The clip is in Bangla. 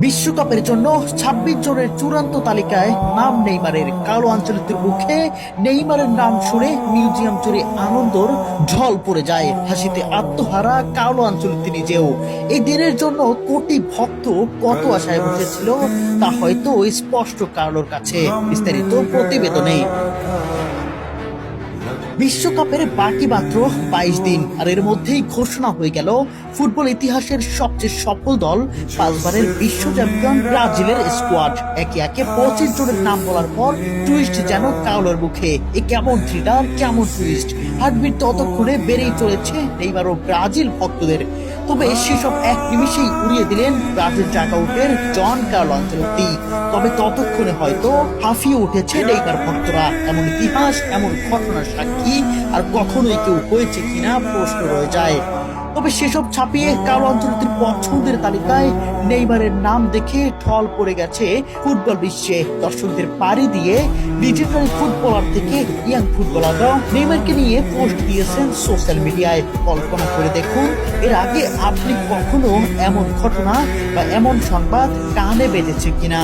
বিশ্বকাপের জন্য ২৬ জনের চূড়ান্ত তালিকায় নাম নেইমারের। কালো আঞ্চলিকের মুখে নেইমারের নাম শুনে মিউজিয়াম জুড়ে আনন্দর ঢল পড়ে যায়। হাসিতে আত্মহারা কালো আঞ্চলিক নিজেও। এই দিনের জন্য কোটি ভক্ত কত আশায় বসেছিল তা হয়তো স্পষ্ট কালোর কাছে। বিস্তারিত প্রতিবেদনে। বিশ্বকাপের বাকি মাত্র ২২ দিন, আর এর মধ্যেই ঘোষণা হয়ে গেল ফুটবল ইতিহাসের সবচেয়ে সফল দল, ৫ বারের বিশ্ব চ্যাম্পিয়ন ব্রাজিলের স্কোয়াড। একে একে ২৫ জনের নাম বলার পর টুইস্ট যেন কাউলোর মুখে। এ কেমন থ্রিলার, কেমন টুইস্ট! হার্টবিট ততক্ষণে বেড়েই চলেছে নেইমার ও ব্রাজিল ভক্তদের। তবে সেসব এক নিমিষেই উড়িয়ে দিলেন ব্রাজিল ডাকআউটের জন কার্লো আনচেলত্তি। তবে ততক্ষণে হয়তো হাঁফিয়ে উঠেছে নেইমার ভক্তরা। এমন ইতিহাস, এমন ঘটনার সাক্ষী আর কখনোই কেউ হয়েছে কিনা প্রশ্ন রয়ে যায়। তবে সেসব ছাপিয়ে কালো আঞ্চলিকের পছন্দের তালিকায় নেইমারের নাম দেখে ঢল পড়ে গেছে ফুটবল বিশ্বে। দর্শকদের পাড়ি দিয়ে লিজেন্ডারি ফুটবলার থেকে ইয়াং ফুটবলাররাও নেইমারকে নিয়ে পোস্ট দিয়েছেন সোশ্যাল মিডিয়ায়। কল্পনা করে দেখুন, এর আগে আপনি কখনো এমন ঘটনা বা এমন সংবাদ কানে বেজেছে কিনা।